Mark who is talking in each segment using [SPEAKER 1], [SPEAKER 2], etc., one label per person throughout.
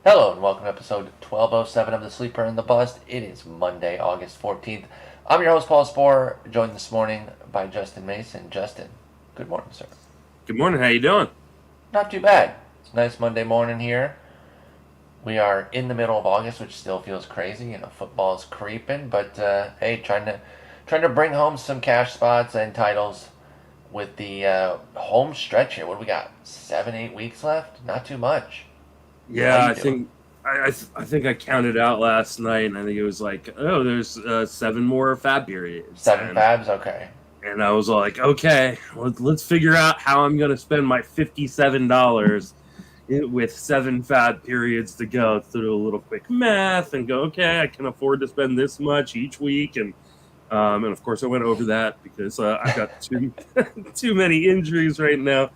[SPEAKER 1] Hello and welcome to episode 1207 of The Sleeper and the Bust. It is Monday, August 14th. I'm your host, Paul Sporer, joined this morning by Justin Mason. Justin, good morning, sir.
[SPEAKER 2] Good morning. How you doing?
[SPEAKER 1] Not too bad. It's a nice Monday morning here. We are in the middle of August, which still feels crazy. Football's creeping, but hey, trying to bring home some cash spots and titles with the home stretch here. What do we got? 7-8 weeks left? Not too much. How
[SPEAKER 2] Yeah,
[SPEAKER 1] you
[SPEAKER 2] I
[SPEAKER 1] doing?
[SPEAKER 2] think I think I counted out last night, and I think it was like, oh, there's 7 more fab periods,
[SPEAKER 1] Seven fabs? Okay.
[SPEAKER 2] and I was like, okay, let's figure out how I'm gonna spend my $57 with 7 fab periods to go. So do a little quick math and go, okay, I can afford to spend this much each week, and of course I went over that because I've got too many injuries right now.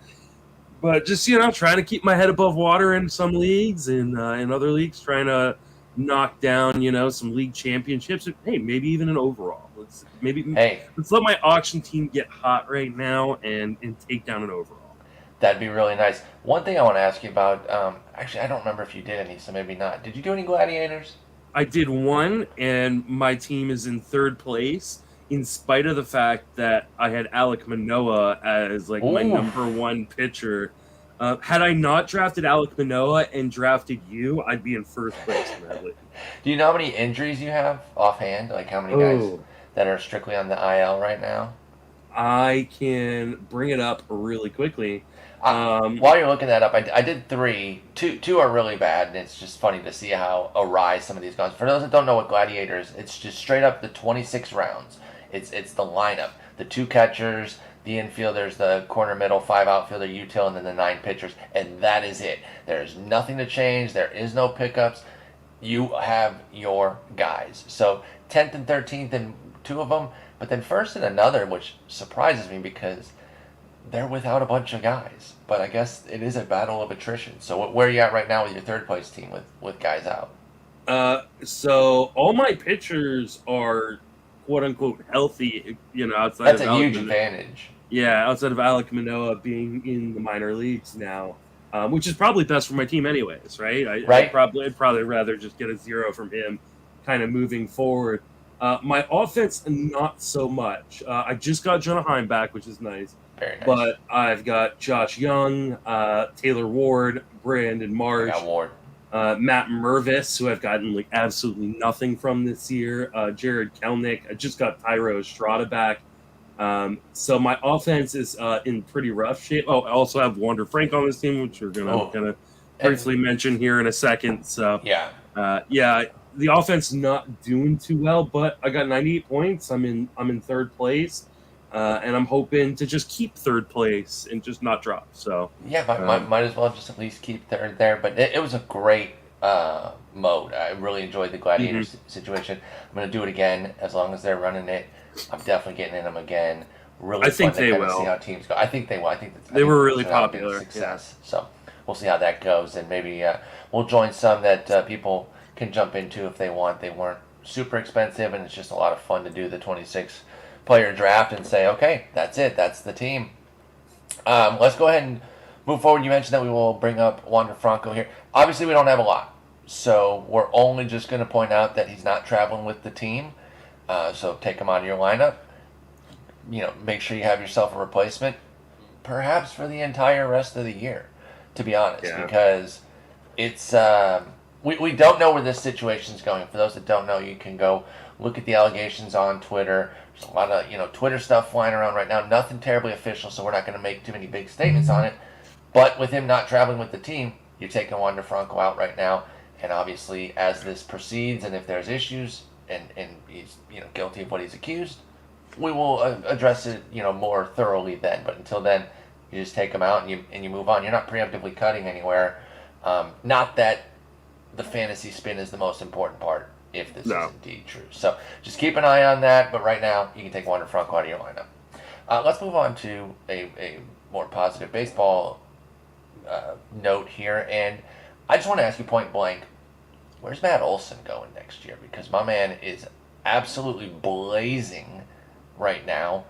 [SPEAKER 2] But just trying to keep my head above water in some leagues, and in other leagues, trying to knock down some league championships. And, hey, maybe even an overall.
[SPEAKER 1] Hey,
[SPEAKER 2] Let's let my auction team get hot right now and take down an overall.
[SPEAKER 1] that'd be really nice. One thing I want to ask you about, actually, I don't remember if you did any, so maybe not. Did you do any gladiators?
[SPEAKER 2] I did one, and my team is in third place, in spite of the fact that I had Alek Manoah as like my number
[SPEAKER 1] Oof.
[SPEAKER 2] one pitcher. Had I not drafted Alek Manoah and drafted you, I'd be in first place in that league.
[SPEAKER 1] Do you know how many injuries you have offhand? Like how many guys
[SPEAKER 2] Oh,
[SPEAKER 1] that are strictly on the IL right now?
[SPEAKER 2] I can bring it up really quickly. Um,
[SPEAKER 1] While you're looking that up, I did three. Two are really bad, and it's just funny to see how awry some of these guys. For those that don't know what gladiators, it's just straight up the 26 rounds. It's the lineup, the two catchers, the infielders, the corner middle, five outfielder, util, and then the nine pitchers, and that is it. There's nothing to change. There is no pickups. You have your guys. So 10th and 13th in two of them, but then first in another, which surprises me because they're without a bunch of guys. But I guess it is a battle of attrition. So where are you at right now with your third place team with guys out?
[SPEAKER 2] so all my pitchers are quote unquote healthy, outside
[SPEAKER 1] That's
[SPEAKER 2] of
[SPEAKER 1] a huge advantage,
[SPEAKER 2] Outside of Alek Manoah being in the minor leagues now, which is probably best for my team anyways, right?
[SPEAKER 1] right?
[SPEAKER 2] I'd probably rather just get a 0 from him, kind of moving forward. My offense, not so much. I just got Jonah Heim back, which is nice,
[SPEAKER 1] Very nice.
[SPEAKER 2] but I've got Josh Young, Taylor Ward, Brandon
[SPEAKER 1] I got
[SPEAKER 2] Marsh,
[SPEAKER 1] Ward.
[SPEAKER 2] Matt Mervis, who I've gotten like absolutely nothing from this year. Jared Kelnick. I just got Tyro Estrada back. So my offense is in pretty rough shape. Oh, I also have Wander Frank on this team, which we're
[SPEAKER 1] Oh,
[SPEAKER 2] gonna
[SPEAKER 1] and
[SPEAKER 2] briefly mention here in a second. So
[SPEAKER 1] yeah,
[SPEAKER 2] yeah, the offense not doing too well, but I got 98 points. I'm in third place, and I'm hoping to just keep third place and just not drop. So
[SPEAKER 1] yeah.
[SPEAKER 2] um,
[SPEAKER 1] Might as well just at least keep third there. But it was a great mode. I really enjoyed the gladiator
[SPEAKER 2] mhm.
[SPEAKER 1] situation. I'm gonna do it again as long as they're running it. I'm definitely getting in them again. Really
[SPEAKER 2] I
[SPEAKER 1] fun
[SPEAKER 2] think
[SPEAKER 1] to
[SPEAKER 2] they
[SPEAKER 1] kind of see
[SPEAKER 2] will.
[SPEAKER 1] how teams go. I think they will. I
[SPEAKER 2] They
[SPEAKER 1] think
[SPEAKER 2] were
[SPEAKER 1] they're
[SPEAKER 2] really
[SPEAKER 1] pushing out a big
[SPEAKER 2] popular. Yeah.
[SPEAKER 1] success. So we'll see how that goes, and maybe we'll join some that people can jump into if they want. They weren't super expensive, and it's just a lot of fun to do the 26 player draft and say, okay, that's it. That's the team. Let's go ahead and move forward. You mentioned that we will bring up Wander Franco here. Obviously, we don't have a lot, so we're only just going to point out that he's not traveling with the team. So take him out of your lineup. Make sure you have yourself a replacement, perhaps for the entire rest of the year. To be honest,
[SPEAKER 2] Yeah.
[SPEAKER 1] because it's we don't know where this situation is going. For those that don't know, you can go look at the allegations on Twitter. There's a lot of Twitter stuff flying around right now. Nothing terribly official, so we're not going to make too many big statements on it. But with him not traveling with the team, you're taking Wander Franco out right now. And obviously, as this proceeds, and if there's issues, and he's guilty of what he's accused, we will address it more thoroughly then. But until then, you just take him out and you move on. You're not preemptively cutting anywhere. Not that the fantasy spin is the most important part if this is
[SPEAKER 2] No.
[SPEAKER 1] indeed true. So just keep an eye on that. But right now, you can take Wander Franco out of your lineup. Let's move on to a more positive baseball note here. And I just want to ask you point blank, where's Matt Olson going next year? Because my man is absolutely blazing right now.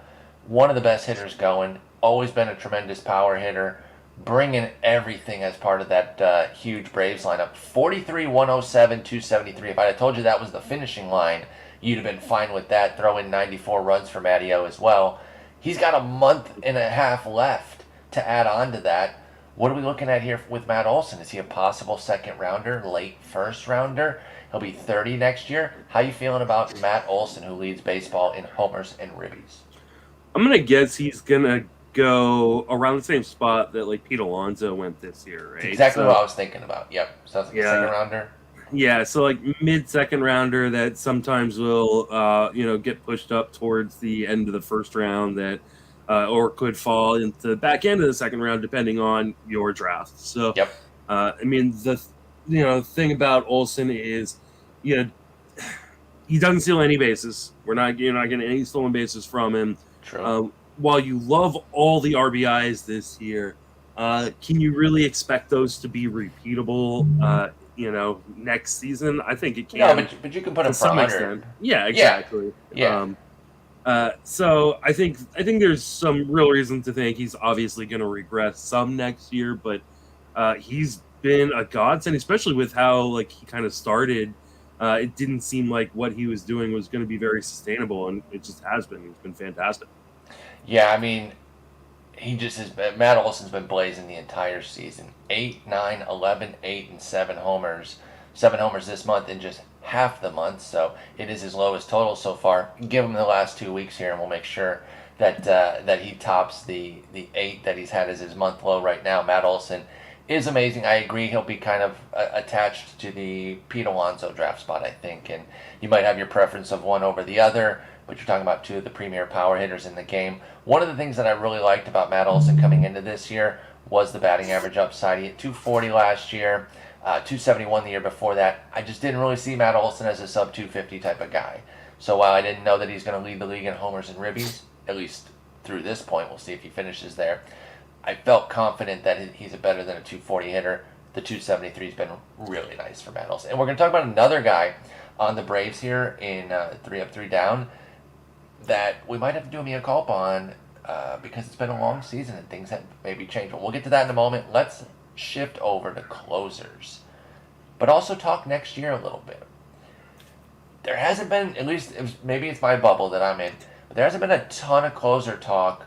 [SPEAKER 1] One of the best hitters going. Always been a tremendous power hitter. bringing everything as part of that huge Braves lineup. 43, 107, 273. If I had told you that was the finishing line, you'd have been fine with that. Throw in 94 runs for Matty O as well. He's got a month and a half left to add on to that. What are we looking at here with Matt Olson? Is he a possible second rounder, late first rounder? He'll be 30 next year. How you feeling about Matt Olson, who leads baseball in homers and ribbies?
[SPEAKER 2] I'm going to guess he's going to go around the same spot that like Pete Alonso went this year, right?
[SPEAKER 1] Exactly what I was thinking about. Yep. Sounds like a second rounder.
[SPEAKER 2] Yeah, so like mid-second rounder that sometimes will, get pushed up towards the end of the first round that, or could fall into the back end of the second round depending on your draft. So,
[SPEAKER 1] yep.
[SPEAKER 2] The thing about Olson is, he doesn't steal any bases. You're not getting any stolen bases from him.
[SPEAKER 1] True.
[SPEAKER 2] While you love all the RBIs this year, can you really expect those to be repeatable? Next season, I think it can.
[SPEAKER 1] No, but you can put him for 100.
[SPEAKER 2] Yeah, exactly.
[SPEAKER 1] Yeah.
[SPEAKER 2] So I think there's some real reason to think he's obviously going to regress some next year, but he's been a godsend, especially with how he kind of started. It didn't seem like what he was doing was going to be very sustainable, and it just has been. It's been fantastic.
[SPEAKER 1] Yeah, I mean, he just has been, Matt Olson's been blazing the entire season. 8, 9, 11, 8, and 7 homers. 7 homers this month in just half the month, so it is his lowest total so far. Give him the last 2 weeks here, and we'll make sure that he tops the 8 that he's had as his month low right now. Matt Olson is amazing. I agree he'll be kind of attached to the Pete Alonso draft spot, I think, and you might have your preference of one over the other, but you're talking about two of the premier power hitters in the game. One of the things that I really liked about Matt Olson coming into this year was the batting average upside. He hit 240 last year, 271 the year before that. I just didn't really see Matt Olson as a sub-250 type of guy. So while I didn't know that he's going to lead the league in homers and ribbies, at least through this point, we'll see if he finishes there, I felt confident that he's a better than a 240 hitter. The 273 has been really nice for Matt Olson. And we're going to talk about another guy on the Braves here in 3 Up, 3 Down that we might have to do a mea culpa on because it's been a long season and things have maybe changed. But we'll get to that in a moment. Let's shift over to closers, but also talk next year a little bit. There hasn't been, at least maybe it's my bubble that I'm in, but there hasn't been a ton of closer talk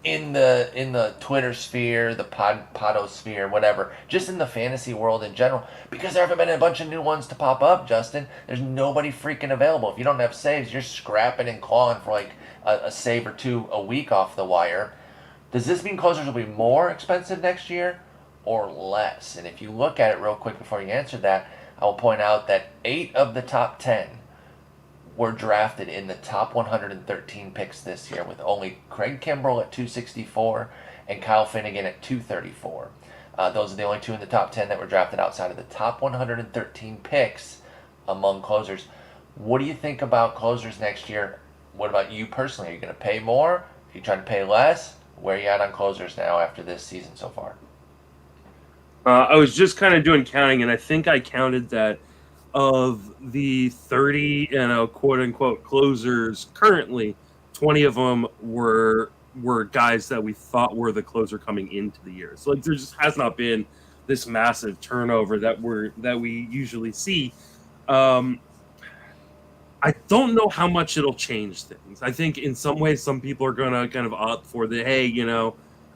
[SPEAKER 1] in the Twitter sphere, the podosphere, whatever, just in the fantasy world in general, because there haven't been a bunch of new ones to pop up, Justin. There's nobody freaking available. If you don't have saves, you're scrapping and clawing for like a save or two a week off the wire. Does this mean closers will be more expensive next year or less? And if you look at it real quick before you answer that, I will point out that 8 of the top 10 were drafted in the top 113 picks this year, with only Craig Kimbrell at 264 and Kyle Finnegan at 234. Those are the only 2 in the top 10 that were drafted outside of the top 113 picks among closers. What do you think about closers next year? What about you personally? Are you going to pay more? Are you trying to pay less? Where are you at on closers now after this season so far?
[SPEAKER 2] I was just kind of doing counting, and I think I counted that of the 30, quote-unquote closers currently, 20 of them were guys that we thought were the closer coming into the year. So there just has not been this massive turnover that we usually see. I don't know how much it'll change things. I think in some ways, some people are going to kind of opt for the, hey,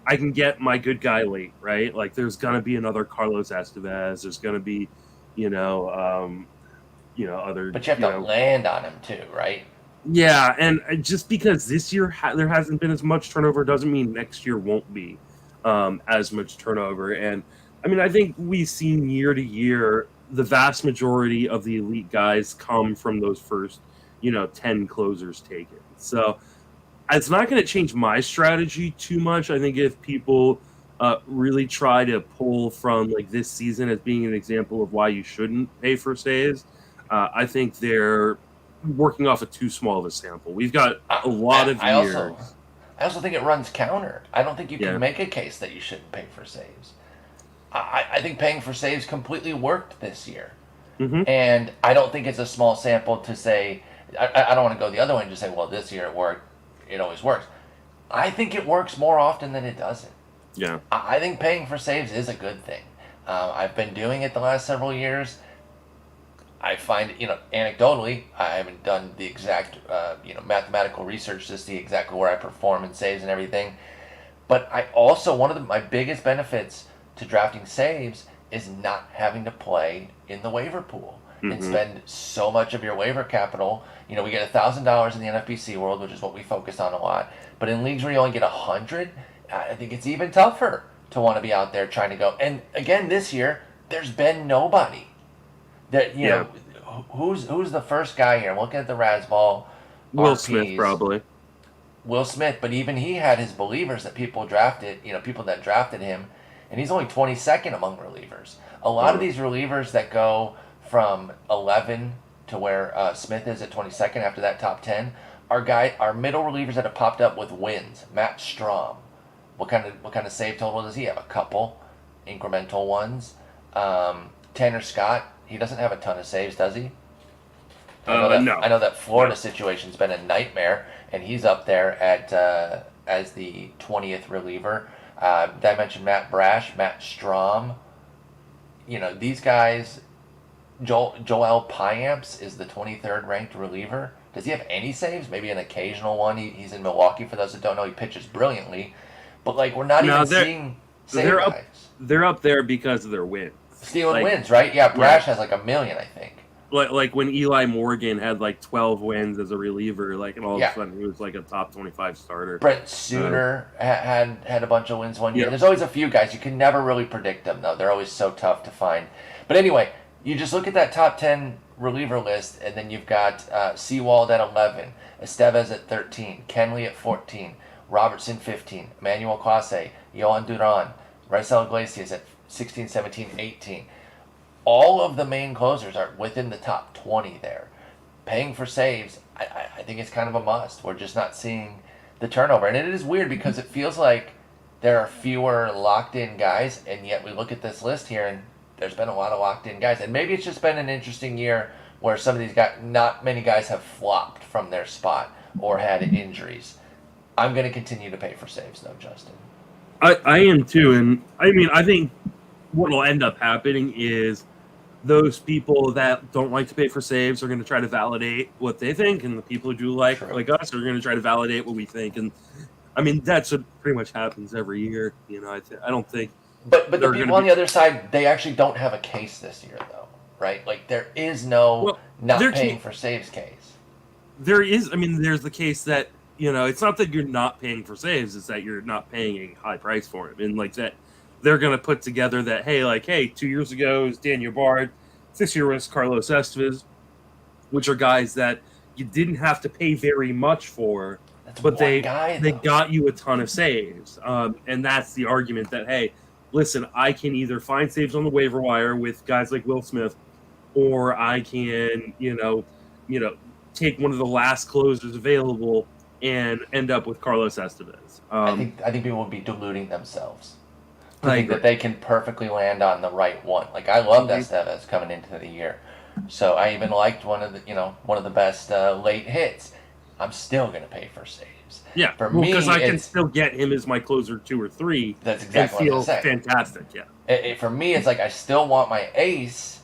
[SPEAKER 2] I can get my good guy late, right? Like there's going to be another Carlos Estevez. There's going to be, other. But
[SPEAKER 1] you have to land on him too, right?
[SPEAKER 2] Yeah, and just because this year there hasn't been as much turnover doesn't mean next year won't be as much turnover. And I mean, I think we've seen year to year the vast majority of the elite guys come from those first, 10 closers taken. So it's not going to change my strategy too much. I think if people really try to pull from like this season as being an example of why you shouldn't pay for saves, I think they're working off of too small of a sample. We've got a lot of years.
[SPEAKER 1] I also think it runs counter. I don't think you can make a case that you shouldn't pay for saves. I think paying for saves completely worked this year.
[SPEAKER 2] Mm-hmm.
[SPEAKER 1] And I don't think it's a small sample to say, I don't want to go the other way and just say, well, this year it worked. It always works. I think it works more often than it doesn't.
[SPEAKER 2] Yeah.
[SPEAKER 1] I think paying for saves is a good thing. I've been doing it the last several years. I find, anecdotally, I haven't done the exact, mathematical research to see exactly where I perform in saves and everything. But I also, one of my biggest benefits to drafting saves is not having to play in the waiver pool and
[SPEAKER 2] Mm-hmm.
[SPEAKER 1] spend so much of your waiver capital. We get $1,000 in the NFBC world, which is what we focus on a lot. But in leagues where you only get 100, I think it's even tougher to want to be out there trying to go. And again, this year, there's been nobody. That
[SPEAKER 2] Yeah.
[SPEAKER 1] who's the first guy here? I'm looking at the Rasball
[SPEAKER 2] Will
[SPEAKER 1] RPs.
[SPEAKER 2] Smith, probably.
[SPEAKER 1] Will Smith, but even he had his believers that people drafted, people that drafted him, and he's only 22nd among relievers. A lot of these relievers that go from 11 to where Smith is at 22nd after that top 10 are middle relievers that have popped up with wins. Matt Strom, what kind of save total does he have? A couple incremental ones. Tanner Scott, he doesn't have a ton of saves, does he?
[SPEAKER 2] No.
[SPEAKER 1] I know that Florida situation's been a nightmare, and he's up there at as the 20th reliever. Did I mention Matt Brash, Matt Strom? These guys. Joel Payamps is the 23rd ranked reliever. Does he have any saves? Maybe an occasional one. He's in Milwaukee. For those that don't know, he pitches brilliantly. But we're not even seeing save guys.
[SPEAKER 2] They're up there because of their wins.
[SPEAKER 1] Stealing wins, right? Yeah, Brash has a million, I think.
[SPEAKER 2] Like when Eli Morgan had 12 wins as a reliever, and all of a sudden he was a top 25 starter.
[SPEAKER 1] Brent Suter had a bunch of wins one year. There's always a few guys. You can never really predict them, though. They're always so tough to find. But anyway, you just look at that top 10 reliever list, and then you've got Seawald at 11, Estevez at 13, Kenley at 14, Robertson 15, Emmanuel Clase, Yohan Duran, Raisel Iglesias at 16, 17, 18. All of the main closers are within the top 20 there. Paying for saves, I think it's kind of a must. We're just not seeing the turnover. And it is weird because it feels like there are fewer locked-in guys, and yet we look at this list here, and there's been a lot of locked-in guys. And maybe it's just been an interesting year where some of these guys, not many guys have flopped from their spot or had injuries. I'm going to continue to pay for saves, though, Justin.
[SPEAKER 2] I am too, and I think what will end up happening is those people that don't like to pay for saves are going to try to validate what they think, and the people who do like us are going to try to validate what we think. And that's what pretty much happens every year. I don't think.
[SPEAKER 1] But the people on the other side, they actually don't have a case this year, though, right? There is no not paying for saves case.
[SPEAKER 2] There is. There's the case that it's not that you're not paying for saves; it's that you're not paying a high price for it, and that. They're going to put together that, hey, 2 years ago is Daniel Bard, this year was Carlos Estevez, which are guys that you didn't have to pay very much for, but they got you a ton of saves. And that's the argument that, hey, listen, I can either find saves on the waiver wire with guys like Will Smith, or I can, take one of the last closers available and end up with Carlos Estevez.
[SPEAKER 1] I think people would be deluding themselves. I think that they can perfectly land on the right one. I loved Estevez coming into the year, so I even liked one of the best late hits. I'm still going to pay for saves.
[SPEAKER 2] Yeah, for me, because I can still get him as my closer 2 or 3.
[SPEAKER 1] That's exactly what I'm saying.
[SPEAKER 2] Fantastic. Yeah.
[SPEAKER 1] For me, it's I still want my ace,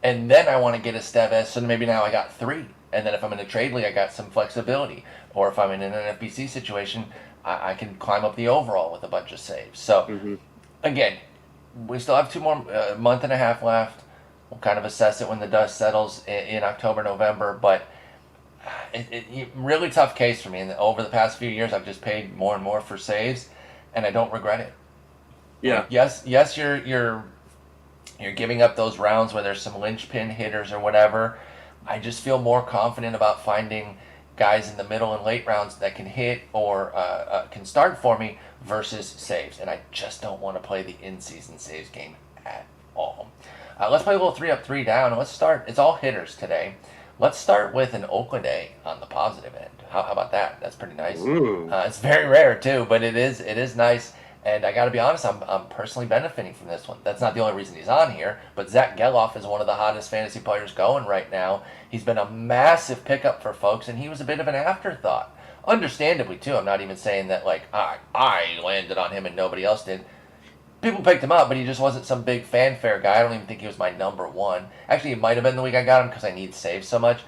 [SPEAKER 1] and then I want to get Estevez. So maybe now I got 3, and then if I'm in a trade league, I got some flexibility. Or if I'm in an NFBC situation, I can climb up the overall with a bunch of saves. So. Again, we still have 2 more month and a half left. We'll kind of assess it when the dust settles in October, November. But it really tough case for me. And over the past few years, I've just paid more and more for saves, and I don't regret it.
[SPEAKER 2] Yeah.
[SPEAKER 1] Yes, you're giving up those rounds where there's some linchpin hitters or whatever. I just feel more confident about finding guys in the middle and late rounds that can hit or can start for me versus saves. And I just don't want to play the in-season saves game at all. Let's play a little 3 up, 3 down. And let's start. It's all hitters today. Let's start with an Oakland A on the positive end. How about that? That's pretty nice. It's very rare too, but it is nice. And I got to be honest, I'm personally benefiting from this one. That's not the only reason he's on here, but Zack Gelof is one of the hottest fantasy players going right now. He's been a massive pickup for folks, and he was a bit of an afterthought Understandably, too. I'm not even saying that, like, I landed on him and nobody else did. People picked him up, but he just wasn't some big fanfare guy. I don't even think he was my number one. Actually, it might have been the week I got him because I need saves so much.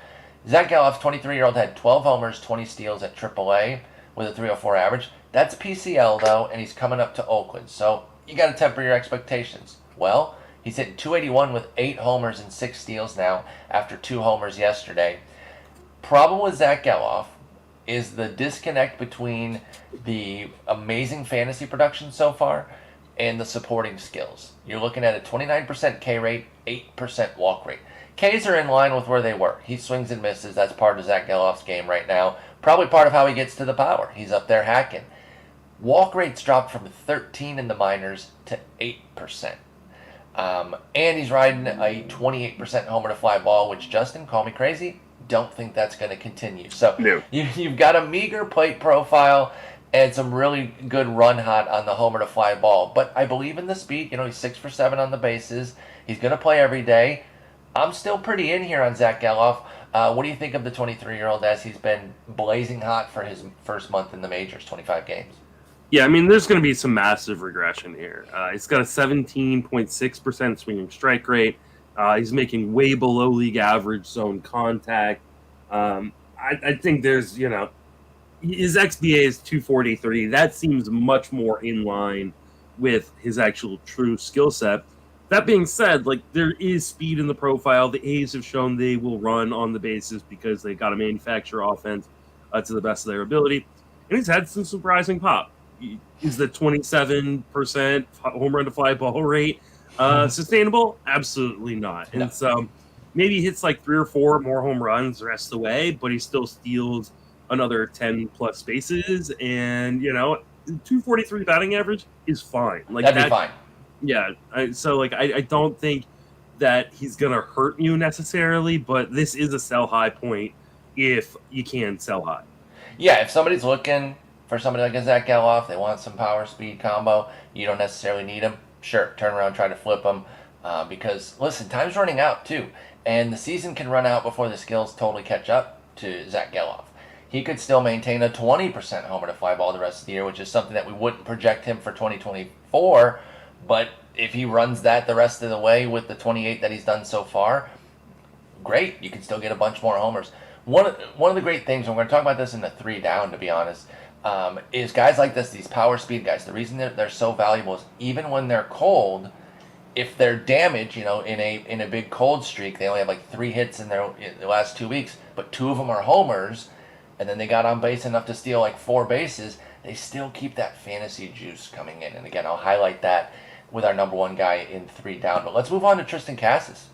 [SPEAKER 1] Zack Gelof, 23-year-old, had 12 homers, 20 steals at AAA with a 304 average. That's PCL, though, and he's coming up to Oakland. So you got to temper your expectations. Well, he's hitting 281 with 8 homers and 6 steals now after 2 homers yesterday. Problem with Zack Gelof is the disconnect between the amazing fantasy production so far and the supporting skills. You're looking at a 29% K rate, 8% walk rate. Ks are in line with where they were. He swings and misses. That's part of Zack Gelof's game right now. Probably part of how he gets to the power. He's up there hacking. Walk rates dropped from 13 in the minors to 8%. And he's riding a 28% homer to fly ball, which, Justin, call me crazy, don't think that's going to continue. So
[SPEAKER 2] No.
[SPEAKER 1] you've got a meager plate profile and some really good run hot on the homer to fly ball. But I believe in the speed. He's 6 for 7 on the bases. He's going to play every day. I'm still pretty in here on Zack Gelof. What do you think of the 23-year-old as he's been blazing hot for his first month in the majors, 25 games?
[SPEAKER 2] Yeah, I mean, there's going to be some massive regression here. He's got a 17.6% swinging strike rate. He's making way below league average zone contact. I think there's, his XBA is 240-30. That seems much more in line with his actual true skill set. That being said, there is speed in the profile. The A's have shown they will run on the bases because they got to manufacture offense to the best of their ability. And he's had some surprising pop. Is the 27% home run to fly ball rate sustainable? Absolutely not.
[SPEAKER 1] No.
[SPEAKER 2] And so maybe he hits 3 or 4 more home runs the rest of the way, but he still steals another 10 plus bases. And, 243 batting average is fine.
[SPEAKER 1] That'd be fine.
[SPEAKER 2] Yeah. I don't think that he's going to hurt you necessarily, but this is a sell high point if you can sell high.
[SPEAKER 1] Yeah, if somebody's looking for somebody like a Zack Gelof, they want some power speed combo, you don't necessarily need him, sure, turn around, try to flip him. Because, listen, time's running out, too. And the season can run out before the skills totally catch up to Zack Gelof. He could still maintain a 20% homer to fly ball the rest of the year, which is something that we wouldn't project him for 2024. But if he runs that the rest of the way with the 28 that he's done so far, great. You can still get a bunch more homers. One of the great things, and we're going to talk about this in the 3 down, to be honest, is guys like this, these power speed guys, the reason that they're so valuable is even when they're cold, if they're damaged, in a big cold streak, they only have 3 hits in the last 2 weeks, but 2 of them are homers, and then they got on base enough to steal 4 bases, they still keep that fantasy juice coming in. And again, I'll highlight that with our number 1 guy in 3 down. But let's move on to Triston Casas.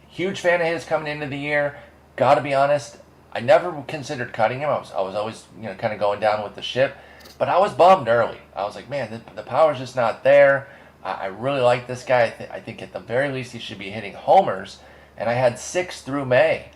[SPEAKER 1] Huge fan of his coming into the year. Gotta be honest, I never considered cutting him. I was always, kind of going down with the ship. But I was bummed early. I was like, man, the power's just not there. I really like this guy. I think at the very least he should be hitting homers. And I had 6 through May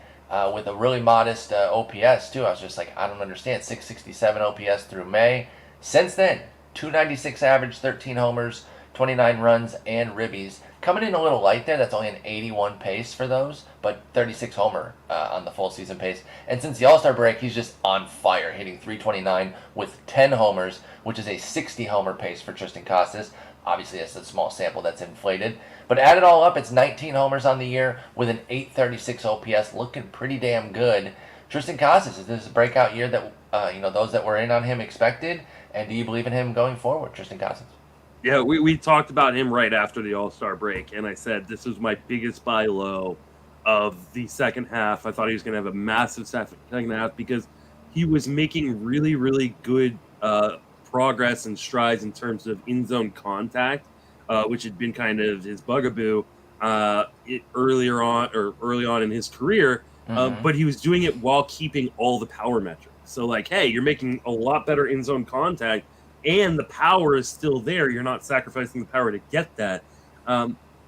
[SPEAKER 1] with a really modest OPS, too. I was just like, I don't understand. 667 OPS through May. Since then, 296 average, 13 homers, 29 runs, and ribbies. Coming in a little light there. That's only an 81 pace for those, but 36 homer on the full season pace. And since the All-Star break, he's just on fire, hitting 329 with 10 homers, which is a 60 homer pace for Triston Casas. Obviously, that's a small sample that's inflated. But add it all up, it's 19 homers on the year with an 836 OPS, looking pretty damn good. Triston Casas, is this a breakout year that those that were in on him expected? And do you believe in him going forward, Triston Casas?
[SPEAKER 2] Yeah, we talked about him right after the All-Star break, and I said this was my biggest buy low of the second half. I thought he was going to have a massive second half because he was making really, really good progress and strides in terms of in-zone contact, which had been kind of his bugaboo early on in his career. But he was doing it while keeping all the power metrics. So, hey, you're making a lot better in-zone contact, and the power is still there. You're not sacrificing the power to get that.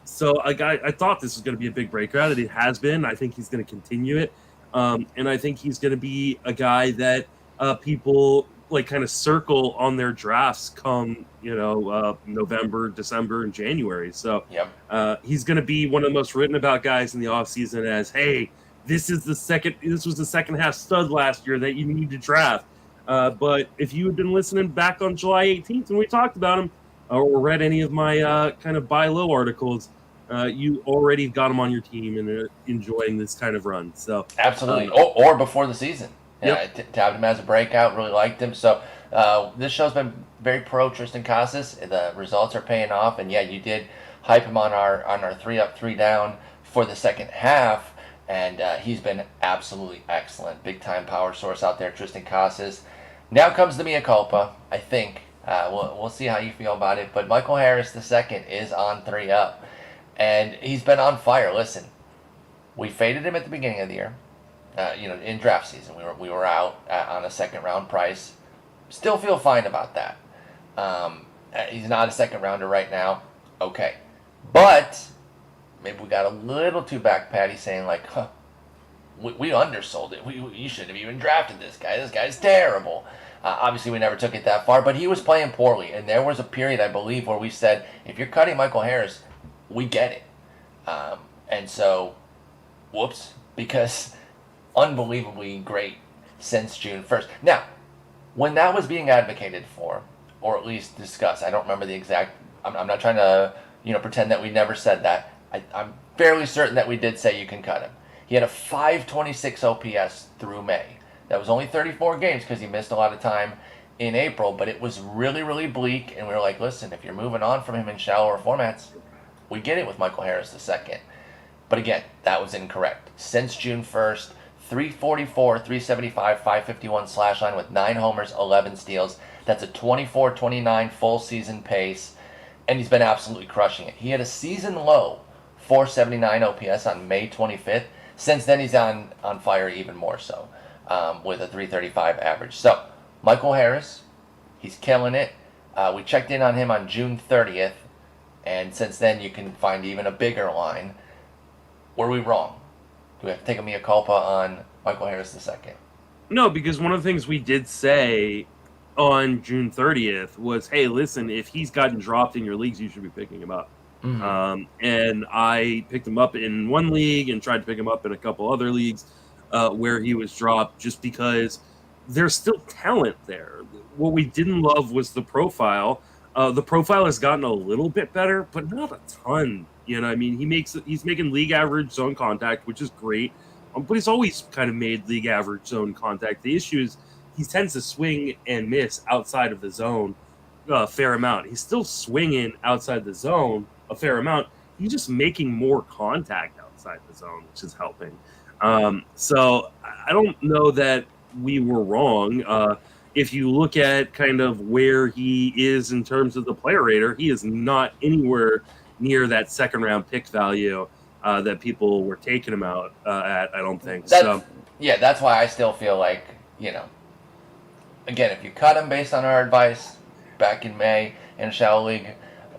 [SPEAKER 2] So I thought this was going to be a big breakout. It has been. I think he's going to continue it. And I think he's going to be a guy that people kind of circle on their drafts come, November, December, and January. So
[SPEAKER 1] yep.
[SPEAKER 2] He's going to be one of the most written about guys in the offseason as, hey, this was the second half stud last year that you need to draft. But if you had been listening back on July 18th when we talked about him, or read any of my kind of buy low articles, you already got him on your team and are enjoying this kind of run. So
[SPEAKER 1] Absolutely, or before the season.
[SPEAKER 2] Yep.
[SPEAKER 1] Tabbed him as a breakout, really liked him. So this show's been very pro Triston Casas. The results are paying off, and yeah, you did hype him on our 3 up, 3 down for the second half, and he's been absolutely excellent. Big time power source out there, Triston Casas. Now comes the mea culpa, I think. We'll see how you feel about it, but Michael Harris II is on 3 up, and he's been on fire. Listen, we faded him at the beginning of the year. In draft season, we were out on a second round price. Still feel fine about that. He's not a second rounder right now. Okay, but maybe we got a little too back patty saying like, we undersold it. You shouldn't have even drafted this guy. This guy's terrible. Obviously, we never took it that far, but he was playing poorly, and there was a period, I believe, where we said, if you're cutting Michael Harris, we get it. And so, whoops, because unbelievably great since June 1st. Now, when that was being advocated for, or at least discussed, I don't remember the exact, I'm not trying to pretend that we never said that. I'm fairly certain that we did say you can cut him. He had a 526 OPS through May. That was only 34 games because he missed a lot of time in April, but it was really, really bleak, and we were like, listen, if you're moving on from him in shallower formats, we get it with Michael Harris II. But again, that was incorrect. Since June 1st, 344, 375, 551 slash line with 9 homers, 11 steals. That's a 24-29 full season pace, and he's been absolutely crushing it. He had a season low 479 OPS on May 25th. Since then, he's on fire even more so, with a 335 average. So, Michael Harris, he's killing it. We checked in on him on June 30th, and since then, you can find even a bigger line. Were we wrong? Do we have to take a mea culpa on Michael Harris II?
[SPEAKER 2] No, because one of the things we did say on June 30th was, hey, listen, if he's gotten dropped in your leagues, you should be picking him up. Mm-hmm. And I picked him up in one league and tried to pick him up in a couple other leagues where he was dropped just because there's still talent there. What we didn't love was the profile. The profile has gotten a little bit better, but not a ton. I mean, he's making league average zone contact, which is great, but he's always kind of made league average zone contact. The issue is he tends to swing and miss outside of the zone a fair amount. He's still swinging outside the zone a fair amount. He's just making more contact outside the zone, which is helping. So I don't know that we were wrong. If you look at kind of where he is in terms of the player rater, he is not anywhere near that second round pick value that people were taking him out at, I don't think.
[SPEAKER 1] That's why I still feel like, again, if you cut him based on our advice back in May in a shallow league,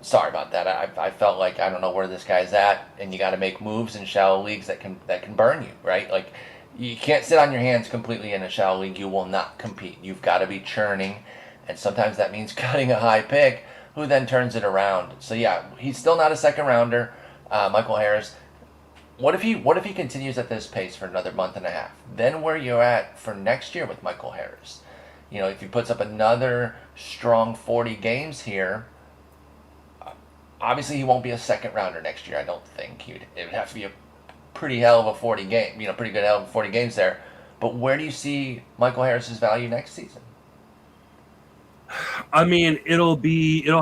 [SPEAKER 1] sorry about that. I felt like I don't know where this guy's at, and you got to make moves in shallow leagues that can burn you, right? Like, you can't sit on your hands completely in a shallow league. You will not compete. You've got to be churning, and sometimes that means cutting a high pick, who then turns it around. So yeah, he's still not a second rounder, Michael Harris. What if he continues at this pace for another month and a half? Then where you're at for next year with Michael Harris? If he puts up another strong 40 games here, obviously he won't be a second rounder next year. I don't think it would have to be a pretty hell of a 40 game, pretty good hell of 40 games there. But where do you see Michael Harris's value next season?
[SPEAKER 2] I mean, it'll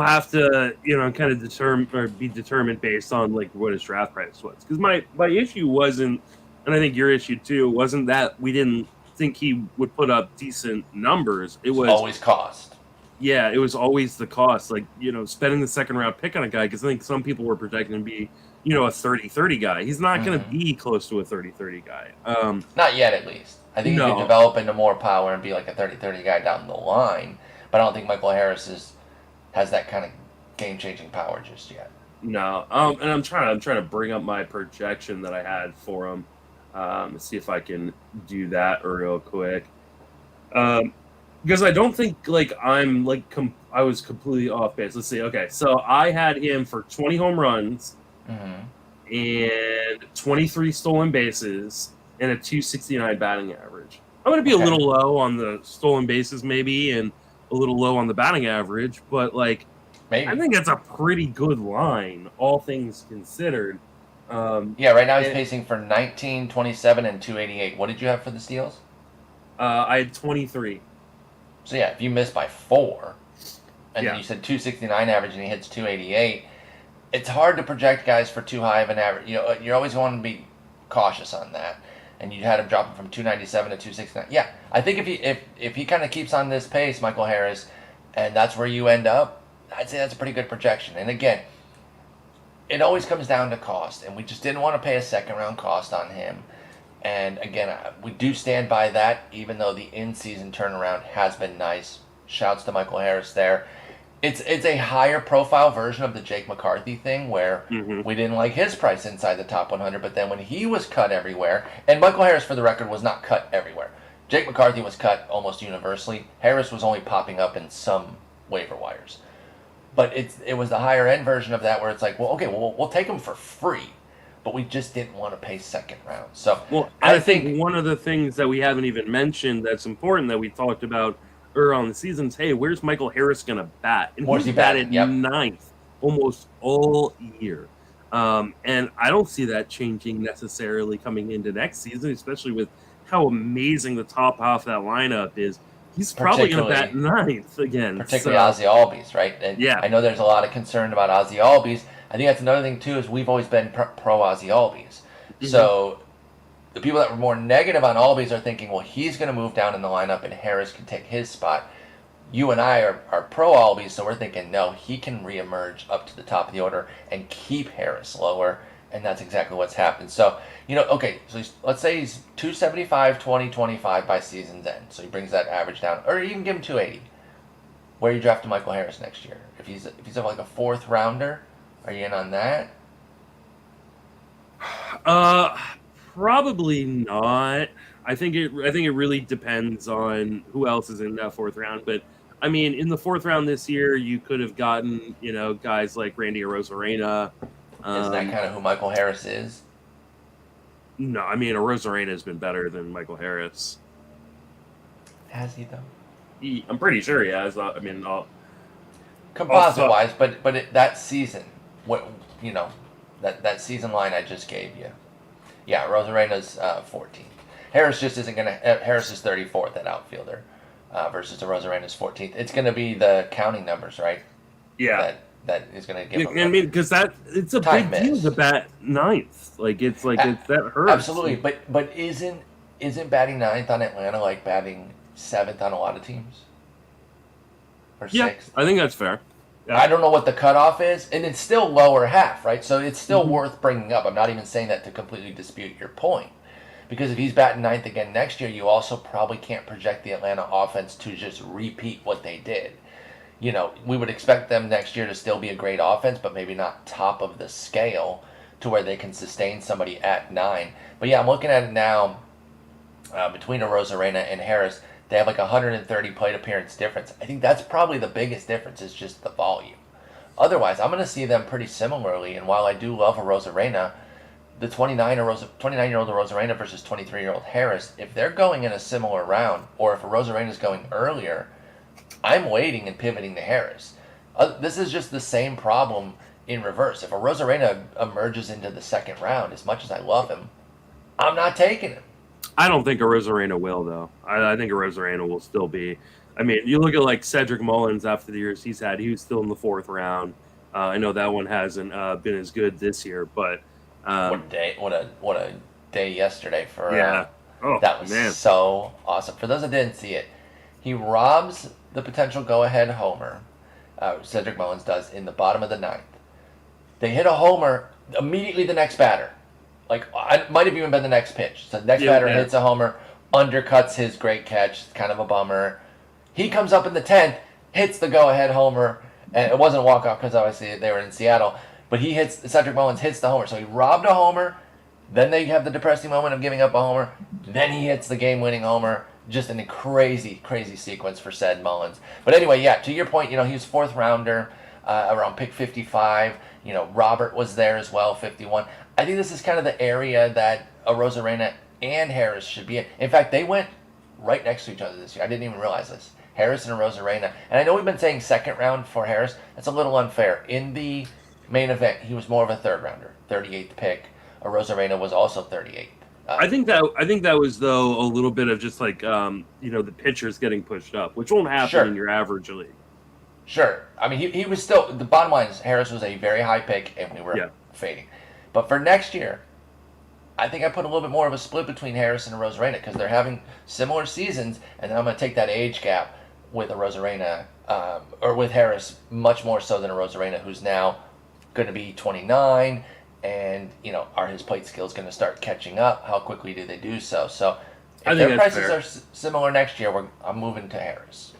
[SPEAKER 2] have to, kind of be determined based on like what his draft price was. Because my issue wasn't, and I think your issue too, wasn't that we didn't think he would put up decent numbers. It was
[SPEAKER 1] always cost.
[SPEAKER 2] Yeah, it was always the cost. Like, spending the second round pick on a guy, because I think some people were projecting him to be, a 30-30 guy. He's not going to be close to a 30-30 guy.
[SPEAKER 1] Not yet, at least. I think he could develop into more power and be like a 30-30 guy down the line. But I don't think Michael Harris has that kind of game-changing power just yet.
[SPEAKER 2] No, and I'm trying to bring up my projection that I had for him. Let's see if I can do that real quick. Because I don't think I was completely off base. Let's see. Okay, so I had him for 20 home runs and 23 stolen bases and a 269 batting average. I'm going to be
[SPEAKER 1] Okay.
[SPEAKER 2] a little low on the stolen bases maybe, and a little low on the batting average, but like
[SPEAKER 1] Maybe.
[SPEAKER 2] I think that's a pretty good line, all things considered.
[SPEAKER 1] Yeah, right now he's pacing for 19, 27, and 288. What did you have for the steals?
[SPEAKER 2] I had 23.
[SPEAKER 1] So yeah, if you miss by 4, and
[SPEAKER 2] Yeah.
[SPEAKER 1] then you said 269 average and he hits 288, it's hard to project guys for too high of an average. You know, you're always going to be cautious on that. And you had him dropping from 297 to 269. Yeah, I think if he kind of keeps on this pace, Michael Harris, and that's where you end up, I'd say that's a pretty good projection. And again, it always comes down to cost, and we just didn't want to pay a second round cost on him. And again, we do stand by that, even though the in-season turnaround has been nice. Shouts to Michael Harris there. It's a higher profile version of the Jake McCarthy thing where we didn't like his price inside the top 100, but then when he was cut everywhere, and Michael Harris, for the record, was not cut everywhere. Jake McCarthy was cut almost universally. Harris was only popping up in some waiver wires. But it was the higher end version of that where it's like, well, okay, we'll take him for free, but we just didn't want to pay second round. So
[SPEAKER 2] I think one of the things that we haven't even mentioned that's important that we talked about earlier on the season's, hey, where's Michael Harris going to bat? And
[SPEAKER 1] where's he batted?
[SPEAKER 2] Ninth almost all year. And I don't see that changing necessarily coming into next season, especially with how amazing the top half of that lineup is. He's probably going to bat ninth again.
[SPEAKER 1] Particularly Ozzy Albies, right? And
[SPEAKER 2] yeah.
[SPEAKER 1] I know there's a lot of concern about Ozzy Albies. I think that's another thing, too, is we've always been pro Ozzy Albies. So the people that were more negative on Albies are thinking, well, he's going to move down in the lineup and Harris can take his spot. You and I are pro Albies, so we're thinking, no, he can reemerge up to the top of the order and keep Harris lower, and that's exactly what's happened. So, okay, so let's say he's 275, 20, 25 by season's end, so he brings that average down, or even give him 280. Where are you drafting Michael Harris next year? If he's like a 4th rounder, are you in on that?
[SPEAKER 2] Probably not. I think it really depends on who else is in that 4th round. But I mean, in the 4th round this year, you could have gotten guys like Randy Arozarena.
[SPEAKER 1] Isn't that kind of who Michael Harris is?
[SPEAKER 2] No, I mean Arozarena has been better than Michael Harris.
[SPEAKER 1] Has he though?
[SPEAKER 2] I'm pretty sure he has. I mean,
[SPEAKER 1] composite-wise, but that season, that season line I just gave you. Yeah, Rosarena's 14th. Harris just isn't gonna. Harris is 34th at outfielder versus the Rosarena's 14th. It's gonna be the counting numbers, right?
[SPEAKER 2] Yeah.
[SPEAKER 1] That is gonna give.
[SPEAKER 2] I mean, because it's a big deal to bat ninth. It's that hurts.
[SPEAKER 1] Absolutely, but isn't batting ninth on Atlanta like batting 7th on a lot of teams? Or 6th?
[SPEAKER 2] I think that's fair. Yeah.
[SPEAKER 1] I don't know what the cutoff is, and it's still lower half, right? So it's still worth bringing up. I'm not even saying that to completely dispute your point. Because if he's batting ninth again next year, you also probably can't project the Atlanta offense to just repeat what they did. We would expect them next year to still be a great offense, but maybe not top of the scale to where they can sustain somebody at 9. But yeah, I'm looking at it now between Arozarena and Harris. They have like 130 plate appearance difference. I think that's probably the biggest difference is just the volume. Otherwise, I'm going to see them pretty similarly. And while I do love Arozarena, the 29-year-old Arozarena versus 23-year-old Harris, if they're going in a similar round, or if Arozarena is going earlier, I'm waiting and pivoting to Harris. This is just the same problem in reverse. If Arozarena emerges into the 2nd round, as much as I love him, I'm not taking him.
[SPEAKER 2] I don't think Arozarena will, though. I think Arozarena will still be. I mean, you look at like Cedric Mullins after the years he's had; he was still in the 4th round. I know that one hasn't been as good this year, but
[SPEAKER 1] what a day yesterday for
[SPEAKER 2] that
[SPEAKER 1] was so awesome. For those that didn't see it, he robs the potential go-ahead homer. Cedric Mullins does in the bottom of the 9th. They hit a homer immediately. The next batter. It might have even been the next pitch. So the next batter hits a homer, undercuts his great catch. It's kind of a bummer. He comes up in the 10th, hits the go-ahead homer, and it wasn't a walk-off because obviously they were in Seattle. But Cedric Mullins hits the homer. So he robbed a homer. Then they have the depressing moment of giving up a homer. Then he hits the game-winning homer. Just a crazy, crazy sequence for Ced Mullins. But anyway, yeah, to your point, he was 4th rounder around pick 55. Robert was there as well, 51. I think this is kind of the area that Arozarena and Harris should be in. In fact, they went right next to each other this year. I didn't even realize this. Harris and Rosarena. And I know we've been saying second round for Harris. That's a little unfair. In the main event, he was more of a third rounder, 38th pick. Rosarena was also 38th.
[SPEAKER 2] I think that was though a little bit of just like the pitchers getting pushed up, which won't happen in your average league.
[SPEAKER 1] Sure. I mean, he was still, the bottom line is Harris was a very high pick, and we were fading. But for next year, I think I put a little bit more of a split between Harris and Rosarena because they're having similar seasons, and then I'm going to take that age gap with a Rosarena, or with Harris much more so than a Rosarena, who's now going to be 29, and, are his plate skills going to start catching up? How quickly do they do so? So if their prices are similar next year, I'm moving to Harris.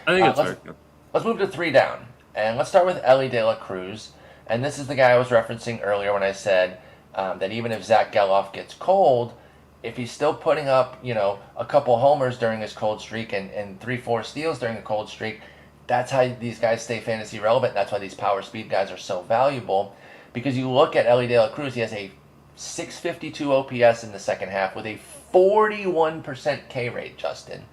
[SPEAKER 2] I think that's fair.
[SPEAKER 1] Let's move to 3 down, and let's start with Elly De La Cruz. And this is the guy I was referencing earlier when I said that even if Zack Gelof gets cold, if he's still putting up, a couple homers during his cold streak and 3-4 steals during a cold streak, that's how these guys stay fantasy relevant. That's why these power speed guys are so valuable. Because you look at Elly De La Cruz, he has a 652 OPS in the second half with a 41% K rate, Justin.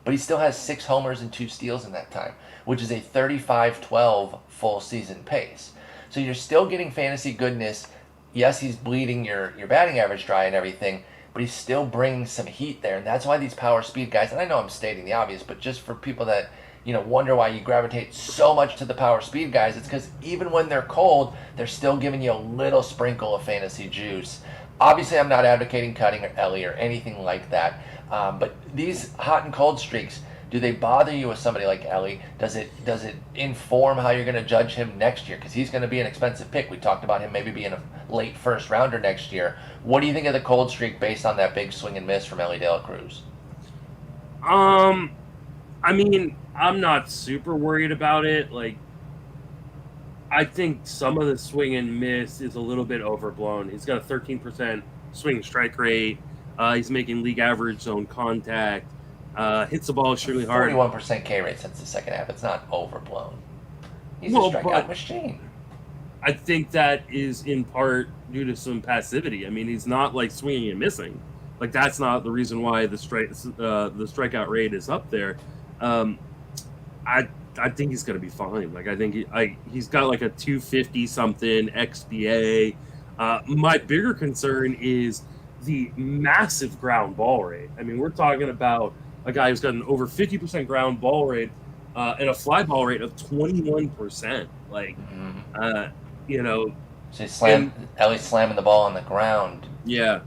[SPEAKER 1] But he still has 6 homers and 2 steals in that time, which is a 35-12 full season pace. So you're still getting fantasy goodness. Yes, he's bleeding your batting average dry and everything, but he's still bringing some heat there. And that's why these power speed guys, and I know I'm stating the obvious, but just for people that wonder why you gravitate so much to the power speed guys, it's because even when they're cold, they're still giving you a little sprinkle of fantasy juice. Obviously, I'm not advocating cutting Elly or anything like that, but these hot and cold streaks, do they bother you with somebody like Elly? Does it inform how you're going to judge him next year? Because he's going to be an expensive pick. We talked about him maybe being a late first rounder next year. What do you think of the cold streak based on that big swing and miss from Elly De La Cruz?
[SPEAKER 2] I mean, I'm not super worried about it. Like, I think some of the swing and miss is a little bit overblown. He's got a 13% swing strike rate. He's making league average zone contact. Hits the ball extremely hard.
[SPEAKER 1] 41% K rate since the second half. It's not overblown. He's a strikeout machine.
[SPEAKER 2] I think that is in part due to some passivity. I mean, he's not like swinging and missing. Like, that's not the reason why the strikeout rate is up there. I think he's going to be fine. Like, I think he's got like a 250 something XBA. My bigger concern is the massive ground ball rate. I mean, we're talking about a guy who's got an over 50% ground ball rate and a fly ball rate of 21%. Like,
[SPEAKER 1] So Elly's slamming the ball on the ground.
[SPEAKER 2] Yeah.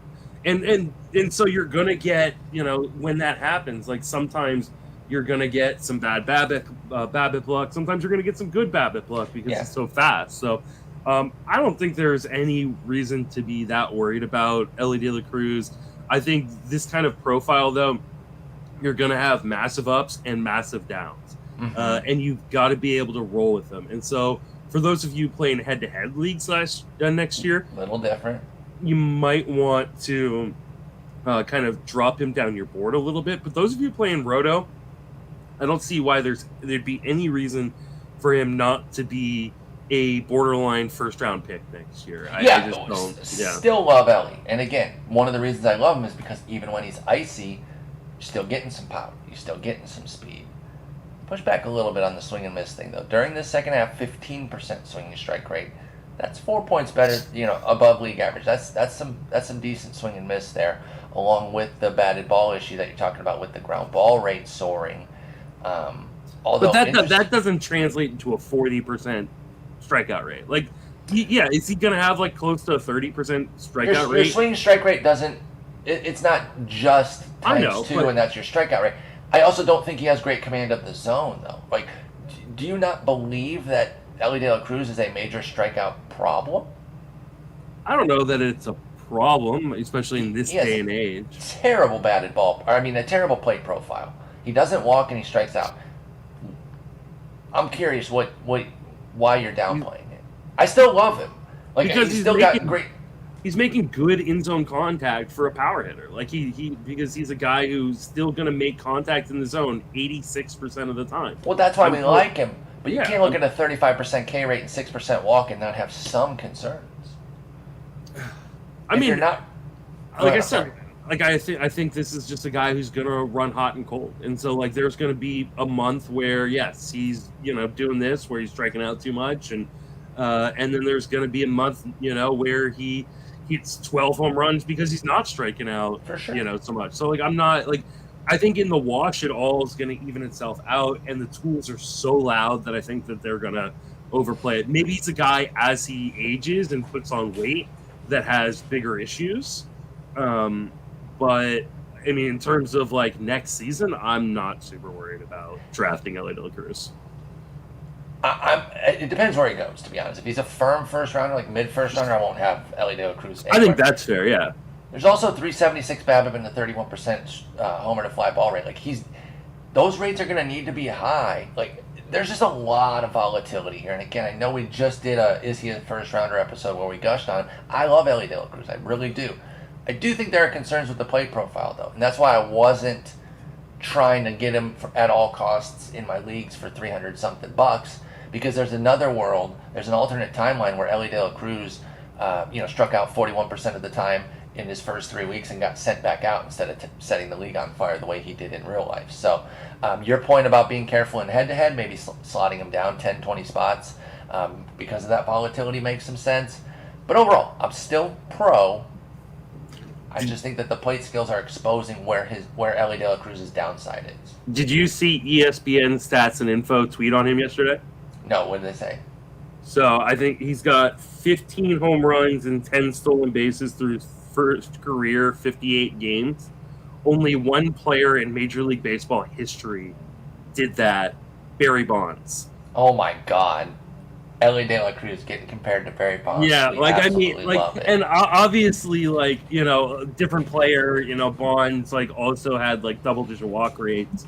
[SPEAKER 2] And so you're going to get, when that happens, like sometimes you're going to get some bad BABIP luck. Sometimes you're going to get some good BABIP luck because it's so fast. So I don't think there's any reason to be that worried about Elly De La Cruz. I think this kind of profile, though, you're going to have massive ups and massive downs. Mm-hmm. And you've got to be able to roll with them. And so for those of you playing head-to-head leagues next year,
[SPEAKER 1] a little different,
[SPEAKER 2] you might want to kind of drop him down your board a little bit. But those of you playing Roto, I don't see why there'd be any reason for him not to be a borderline first-round pick next year. I just don't.
[SPEAKER 1] Still love Elly. And again, one of the reasons I love him is because even when he's icy, you're still getting some power. You're still getting some speed. Push back a little bit on the swing and miss thing, though. During the second half, 15% swinging strike rate. That's 4 points better, above league average. That's some decent swing and miss there, along with the batted ball issue that you're talking about with the ground ball rate soaring.
[SPEAKER 2] But that doesn't translate into a 40% strikeout rate. Like, is he going to have like close to a 30% strikeout rate?
[SPEAKER 1] Your swinging strike rate doesn't. It's not just times 2, and that's your strikeout rate. I also don't think he has great command of the zone, though. Like, do you not believe that Elly De La Cruz is a major strikeout problem?
[SPEAKER 2] I don't know that it's a problem, especially in this day and age.
[SPEAKER 1] Terrible batted ball. A terrible plate profile. He doesn't walk and he strikes out. I'm curious why you're downplaying it. I still love him. Like,
[SPEAKER 2] because
[SPEAKER 1] he's still got great.
[SPEAKER 2] He's making good in-zone contact for a power hitter. Like because he's a guy who's still going to make contact in the zone 86% of the time.
[SPEAKER 1] Well, that's why we like him. But you can't look at a 35% K rate and 6% walk and not have some concerns.
[SPEAKER 2] I mean,
[SPEAKER 1] you're not.
[SPEAKER 2] Like I said, like I think this is just a guy who's gonna run hot and cold, and so like there's gonna be a month where yes, he's doing this where he's striking out too much, and then there's gonna be a month where he hits 12 home runs because he's not striking out
[SPEAKER 1] For sure.
[SPEAKER 2] so much. So like I'm not like I think in the wash it all is gonna even itself out, and the tools are so loud that I think that they're gonna overplay it. Maybe he's a guy as he ages and puts on weight that has bigger issues. But I mean, in terms of like next season, I'm not super worried about drafting Elly Cruz.
[SPEAKER 1] It depends where he goes, to be honest. If he's a firm first rounder, like mid first rounder, I won't have Elly Cruz.
[SPEAKER 2] I think that's fair. Yeah.
[SPEAKER 1] There's also 376 BABIP and the 31% homer to fly ball rate. Like those rates are going to need to be high. Like there's just a lot of volatility here. And again, I know we just did a is he a first rounder episode where we gushed on him. I love Elly Cruz. I really do. I do think there are concerns with the plate profile though, and that's why I wasn't trying to get him at all costs in my leagues for 300 something bucks. Because there's another world, there's an alternate timeline where Elly Cruz, struck out 41% of the time in his first 3 weeks and got sent back out instead of setting the league on fire the way he did in real life. So your point about being careful in head-to-head, maybe slotting him down 10, 20 spots because of that volatility makes some sense. But overall, I'm still pro. I just think that the plate skills are exposing where Elly Cruz's downside is.
[SPEAKER 2] Did you see ESPN Stats and Info tweet on him yesterday?
[SPEAKER 1] No, what did they say?
[SPEAKER 2] So I think he's got 15 home runs and 10 stolen bases through his first career 58 games. Only one player in Major League Baseball history did that, Barry Bonds.
[SPEAKER 1] Oh my God. Elly Cruz getting compared to Barry Bonds.
[SPEAKER 2] Yeah, like I mean, like, and obviously, like different player. Bonds like also had like double-digit walk rates.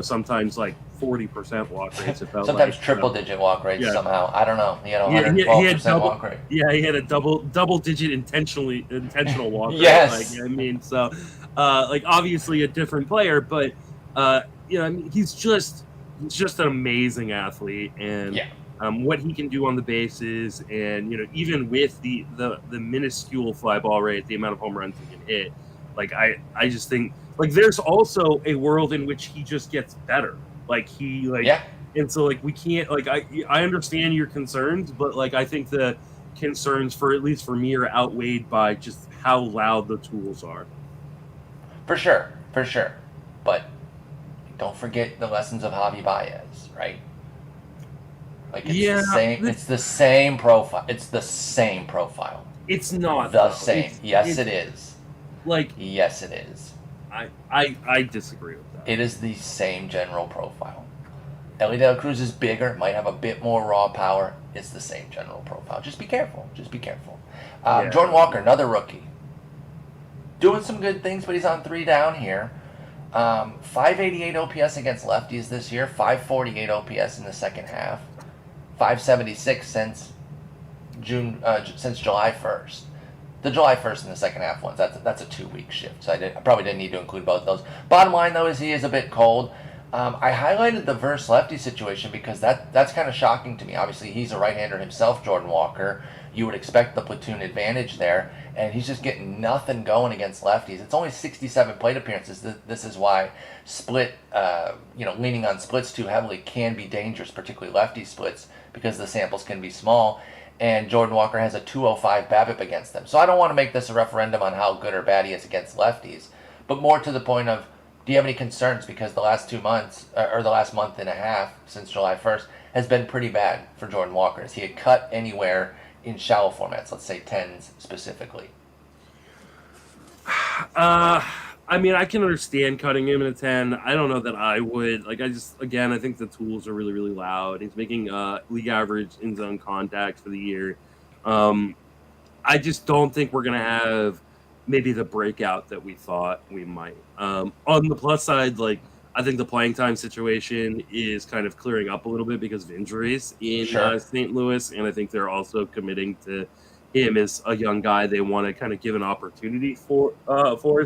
[SPEAKER 2] Sometimes like 40% walk rates. It felt
[SPEAKER 1] sometimes triple-digit walk rates somehow. I don't know. He had 112% walk rate.
[SPEAKER 2] Yeah, he had a double-digit intentional walk rate.
[SPEAKER 1] Yes.
[SPEAKER 2] Like I mean, so like obviously a different player, but I mean, he's just an amazing athlete, and
[SPEAKER 1] yeah.
[SPEAKER 2] What he can do on the bases, and even with the minuscule fly ball rate, the amount of home runs he can hit, like I just think like there's also a world in which he just gets better. Like and so like we can't like I understand your concerns, but like I think the concerns for at least for me are outweighed by just how loud the tools are.
[SPEAKER 1] For sure, but don't forget the lessons of Javi Baez, right? Like it's the same. It's the same profile. It's the same profile.
[SPEAKER 2] It's not
[SPEAKER 1] the same. Yes, it is.
[SPEAKER 2] Like
[SPEAKER 1] yes, it is.
[SPEAKER 2] I disagree with that.
[SPEAKER 1] It is the same general profile. Elly Cruz is bigger. It might have a bit more raw power. It's the same general profile. Just be careful. Jordan Walker, another rookie, doing some good things, but he's on 3 down here. 588 OPS against lefties this year. 548 OPS in the second half. 576 since July 1st. The July 1st and the second half ones, that's a 2-week shift, so I probably didn't need to include both of those. Bottom line, though, is he is a bit cold. I highlighted the verse lefty situation because that's kind of shocking to me. Obviously, he's a right-hander himself, Jordan Walker. You would expect the platoon advantage there, and he's just getting nothing going against lefties. It's only 67 plate appearances. This is why leaning on splits too heavily can be dangerous, particularly lefty splits, because the samples can be small. And Jordan Walker has a 205 BABIP against them. So I don't want to make this a referendum on how good or bad he is against lefties, but more to the point of, do you have any concerns? Because the last 2 months, or the last month and a half since July 1st, has been pretty bad for Jordan Walker. Is he a cut anywhere in shallow formats, let's say 10s specifically?
[SPEAKER 2] I mean, I can understand cutting him in a 10. I don't know that I would. Like, I think the tools are really, really loud. He's making league average in zone contact for the year. I just don't think we're going to have maybe the breakout that we thought we might. On the plus side, like, I think the playing time situation is kind of clearing up a little bit because of injuries in St. Louis, and I think they're also committing to him as a young guy they want to kind of give an opportunity for.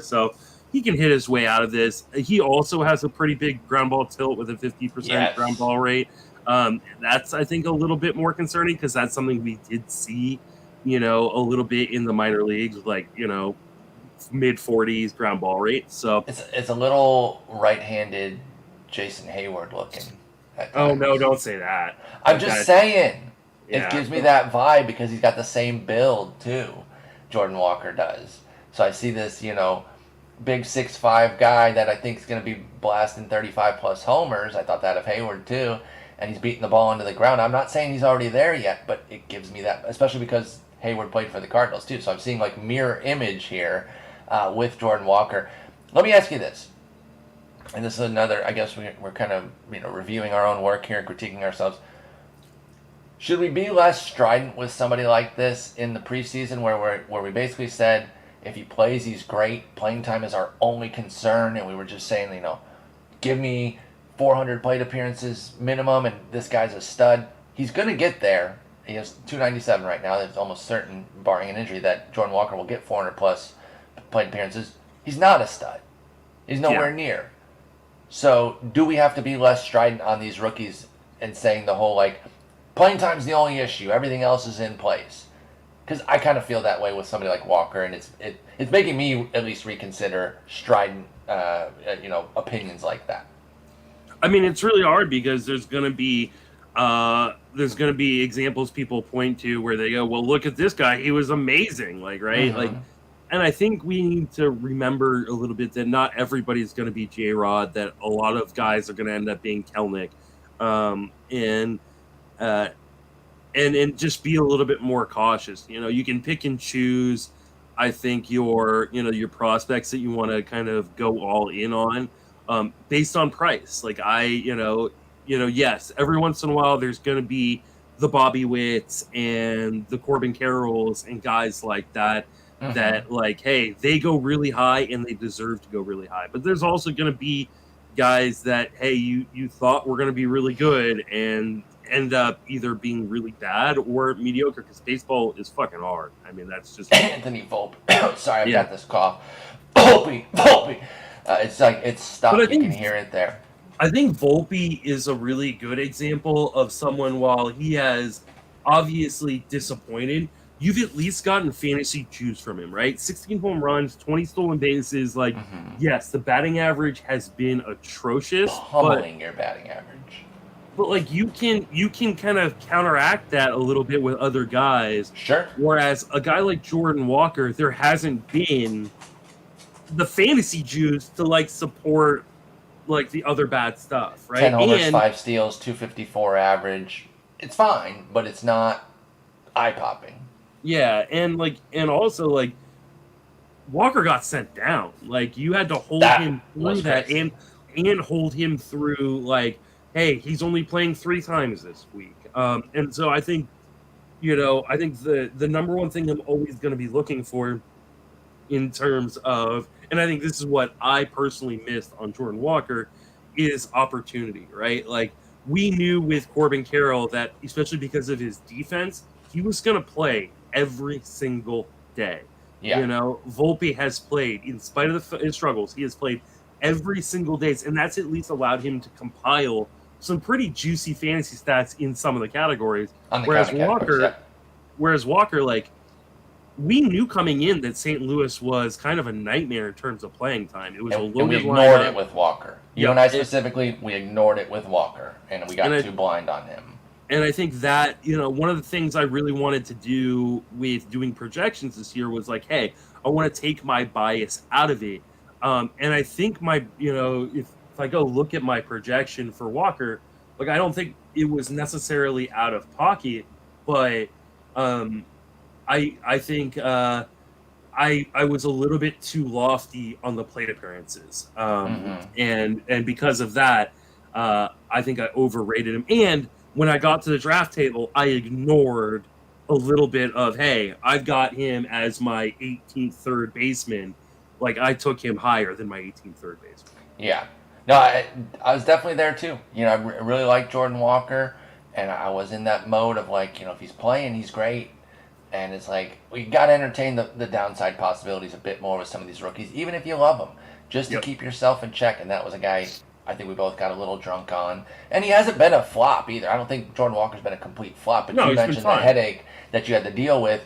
[SPEAKER 2] So he can hit his way out of this. He also has a pretty big ground ball tilt with a 50% ground ball rate. That's, I think, a little bit more concerning because that's something we did see, a little bit in the minor leagues. Like, mid-40s ground ball rate. So
[SPEAKER 1] it's a little right-handed Jason Hayward looking at
[SPEAKER 2] oh
[SPEAKER 1] times.
[SPEAKER 2] no, don't say that.
[SPEAKER 1] I'm just saying.
[SPEAKER 2] Yeah.
[SPEAKER 1] It gives me that vibe because he's got the same build too. Jordan Walker does. So I see this, big 6'5" guy that I think is going to be blasting 35 plus homers. I thought that of Hayward too, and he's beating the ball into the ground. I'm not saying he's already there yet, but it gives me that, especially because Hayward played for the Cardinals too. So I'm seeing like mirror image here with Jordan Walker. Let me ask you this, and this is another. I guess we're kind of reviewing our own work here and critiquing ourselves. Should we be less strident with somebody like this in the preseason, where we basically said, if he plays, he's great. Playing time is our only concern, and we were just saying, give me 400 plate appearances minimum, and this guy's a stud. He's going to get there. He has 297 right now. It's almost certain, barring an injury, that Jordan Walker will get 400 plus plate appearances. He's not a stud. He's nowhere near. So do we have to be less strident on these rookies and saying the whole, playing time's the only issue, everything else is in place? Because I kind of feel that way with somebody like Walker, and it's making me at least reconsider strident, opinions like that.
[SPEAKER 2] I mean, it's really hard because there's going to be examples people point to where they go, well, look at this guy, he was amazing, right?
[SPEAKER 1] Mm-hmm.
[SPEAKER 2] And I think we need to remember a little bit that not everybody's going to be J-Rod, that a lot of guys are going to end up being Kelnick, and just be a little bit more cautious. You can pick and choose, I think, your prospects that you want to kind of go all in on, based on price. Yes, every once in a while there's going to be the Bobby Witts and the Corbin Carrolls and guys like that,
[SPEAKER 1] mm-hmm.
[SPEAKER 2] that hey, they go really high and they deserve to go really high. But there's also going to be guys that, hey, you thought were going to be really good and end up either being really bad or mediocre, because baseball is fucking hard. I mean, that's just
[SPEAKER 1] Anthony Volpe. Sorry, I've got this cough. Volpe. It's stuck. You can hear it there.
[SPEAKER 2] I think Volpe is a really good example of someone, while he has obviously disappointed, you've at least gotten fantasy juice from him, right? 16 home runs, 20 stolen bases.
[SPEAKER 1] Mm-hmm.
[SPEAKER 2] Yes, the batting average has been atrocious.
[SPEAKER 1] Pummeling your batting average.
[SPEAKER 2] But you can kind of counteract that a little bit with other guys.
[SPEAKER 1] Sure.
[SPEAKER 2] Whereas a guy like Jordan Walker, there hasn't been the fantasy juice to support the other bad stuff, right?
[SPEAKER 1] 10 homers, 5 steals, 254 average. It's fine, but it's not eye-popping.
[SPEAKER 2] Yeah, and also Walker got sent down. You had to hold him through that, and hold him through hey, he's only playing 3 times this week. And so I think, I think the number one thing I'm always going to be looking for in terms of, and I think this is what I personally missed on Jordan Walker, is opportunity, right? We knew with Corbin Carroll that, especially because of his defense, he was going to play every single day.
[SPEAKER 1] Yeah.
[SPEAKER 2] Volpe has played, in spite of his struggles, he has played every single day, and that's at least allowed him to compile some pretty juicy fantasy stats in some of the categories. Whereas Walker, we knew coming in that St. Louis was kind of a nightmare in terms of playing time. It was a loaded lineup.
[SPEAKER 1] And we ignored it with Walker. You and I specifically, we ignored it with Walker, and we got too blind on him.
[SPEAKER 2] And I think that, one of the things I really wanted to do with doing projections this year was hey, I want to take my bias out of it. And I think if I go look at my projection for Walker, I don't think it was necessarily out of pocket, but I think I was a little bit too lofty on the plate appearances, and because of that, I think I overrated him. And when I got to the draft table, I ignored a little bit of, hey, I've got him as my 18th third baseman. I took him higher than my 18th third baseman. Yeah.
[SPEAKER 1] No, I was definitely there too. I really like Jordan Walker, and I was in that mode of if he's playing, he's great. And it's we got to entertain the downside possibilities a bit more with some of these rookies, even if you love them, just to keep yourself in check. And that was a guy I think we both got a little drunk on. And he hasn't been a flop either. I don't think Jordan Walker's been a complete flop. But you mentioned the headache that you had to deal with.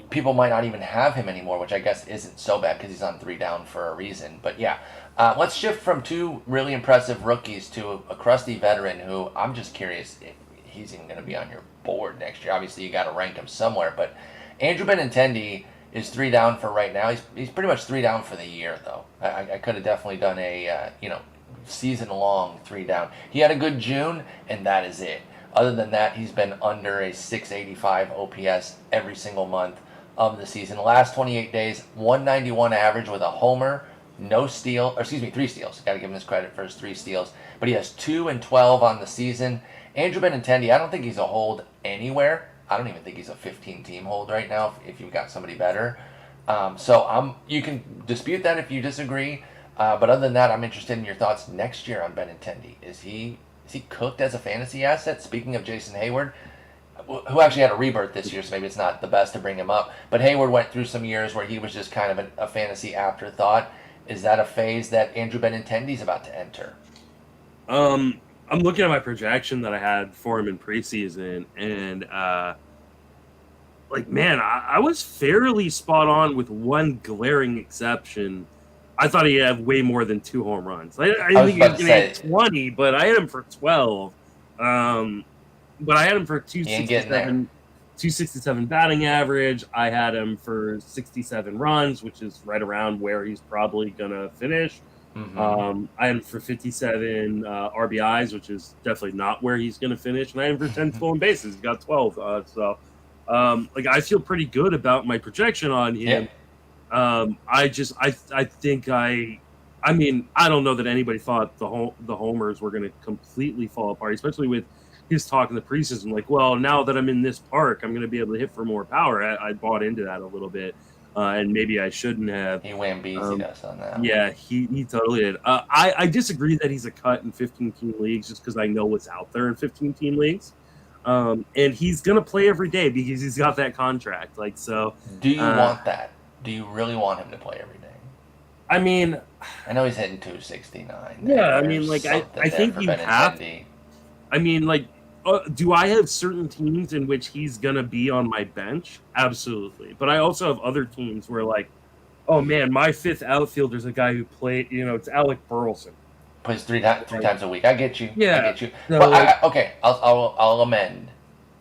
[SPEAKER 1] People might not even have him anymore, which I guess isn't so bad because he's on 3 down for a reason. But yeah, let's shift from 2 really impressive rookies to a crusty veteran who I'm just curious if he's even going to be on your board next year. Obviously, you got to rank him somewhere, but Andrew Benintendi is 3 down for right now. He's pretty much 3 down for the year, though. I could have definitely done a season long 3 down. He had a good June, and that is it. Other than that, he's been under a 685 OPS every single month of the season. The last 28 days, 191 average with a homer, no steal, or excuse me, 3 steals. Got to give him his credit for his 3 steals. But he has 2 and 12 on the season. Andrew Benintendi, I don't think he's a hold anywhere. I don't even think he's a 15-team hold right now if you've got somebody better. You can dispute that if you disagree. But other than that, I'm interested in your thoughts next year on Benintendi. Is he cooked as a fantasy asset? Speaking of Jason Hayward, who actually had a rebirth this year, so maybe it's not the best to bring him up. But Hayward went through some years where he was just kind of a fantasy afterthought. Is that a phase that Andrew Benintendi's about to enter?
[SPEAKER 2] I'm looking at my projection that I had for him in preseason, and I was fairly spot on with one glaring exception. I thought he had way more than 2 home runs. I didn't think he was going to hit 20, but I had him for 12. But I had him for 267 batting average. I had him for 67 runs, which is right around where he's probably going to finish. Mm-hmm. I had him for 57 RBIs, which is definitely not where he's going to finish. And I had him for 10 stolen bases. He's got 12. I feel pretty good about my projection on him. Yeah. I don't know that anybody thought the homers were going to completely fall apart, especially with his talk in the preseason. Like, well, now that I'm in this park, I'm going to be able to hit for more power. I bought into that a little bit, and maybe I shouldn't have.
[SPEAKER 1] He whambizied us on that.
[SPEAKER 2] Yeah, he totally did. I disagree that he's a cut in 15-team leagues just because I know what's out there in 15-team leagues. And he's going to play every day because he's got that contract. Do
[SPEAKER 1] you want that? Do you really want him to play every day?
[SPEAKER 2] I mean,
[SPEAKER 1] I know he's hitting 269.
[SPEAKER 2] Yeah, I think you have. I mean, do I have certain teams in which he's going to be on my bench? Absolutely. But I also have other teams where, oh man, my 5th outfielder's a guy who played, it's Alec Burleson.
[SPEAKER 1] Plays three times a week. I get you.
[SPEAKER 2] Yeah.
[SPEAKER 1] I get you. But okay, I'll amend.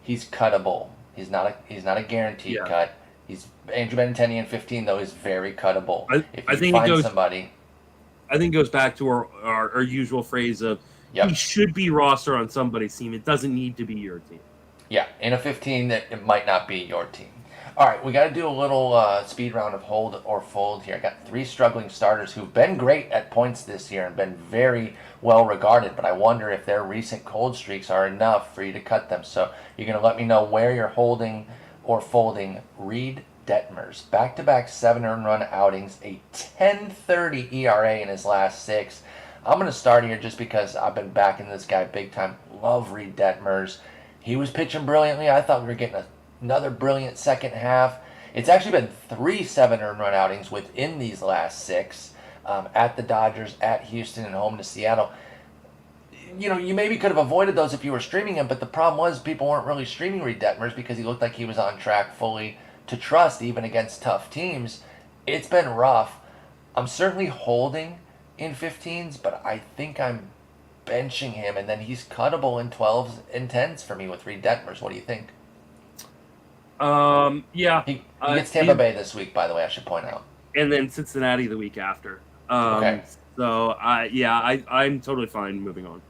[SPEAKER 1] He's cuttable. He's not a guaranteed cut. He's Andrew Benintendi in 15 though is very cuttable. I think it goes back to our usual phrase of he should be rostered on somebody's team. It doesn't need to be your team. Yeah, in a 15 that it might not be your team. All right, we got to do a little speed round of hold or fold here. I got 3 struggling starters who've been great at points this year and been very well regarded, but I wonder if their recent cold streaks are enough for you to cut them. So you're going to let me know where you're holding or folding Reid Detmers. Back-to-back 7 earned run outings, a 10.30 ERA in his last 6. I'm going to start here just because I've been backing this guy big time. Love Reid Detmers. He was pitching brilliantly. I thought we were getting another brilliant second half. It's actually been 3 7 earned run outings within these last 6, at the Dodgers, at Houston, and home to Seattle. You maybe could have avoided those if you were streaming him, but the problem was people weren't really streaming Reid Detmers because he looked like he was on track fully to trust even against tough teams. It's been rough. I'm certainly holding in 15s, but I think I'm benching him, and then he's cuttable in 12s and 10s for me with Reid Detmers. What do you think?
[SPEAKER 2] Yeah.
[SPEAKER 1] He gets Tampa Bay this week, by the way, I should point out.
[SPEAKER 2] And then Cincinnati the week after.
[SPEAKER 1] Okay.
[SPEAKER 2] So, I'm totally fine moving on.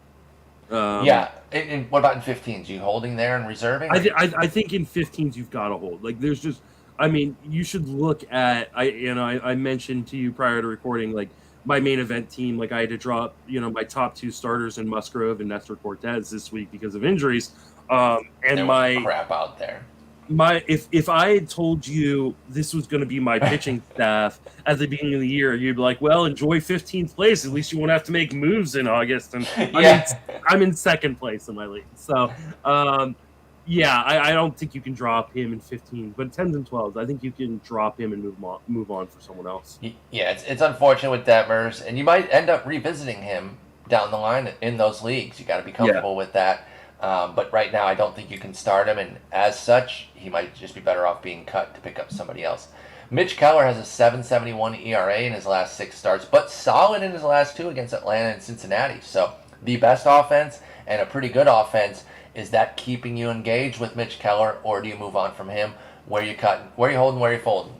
[SPEAKER 1] And what about in 15s? You holding there and reserving?
[SPEAKER 2] I think in 15s you've got to hold. You should look at. I mentioned to you prior to recording, my main event team. I had to drop, my top 2 starters in Musgrove and Nestor Cortez this week because of injuries. And
[SPEAKER 1] there was crap out there.
[SPEAKER 2] If I had told you this was going to be my pitching staff at the beginning of the year, you'd be like, well, enjoy 15th place. At least you won't have to make moves in August. And I'm in 2nd place in my league. So, I don't think you can drop him in 15, but 10s and 12s, I think you can drop him and move on for someone else.
[SPEAKER 1] Yeah, it's unfortunate with Detmers, and you might end up revisiting him down the line in those leagues. You got to be comfortable with that. But right now, I don't think you can start him, and as such, he might just be better off being cut to pick up somebody else. Mitch Keller has a 7.71 ERA in his last 6 starts, but solid in his last 2 against Atlanta and Cincinnati. So the best offense and a pretty good offense. Is that keeping you engaged with Mitch Keller, or do you move on from him? Where you cutting? Where you holding? Where you folding?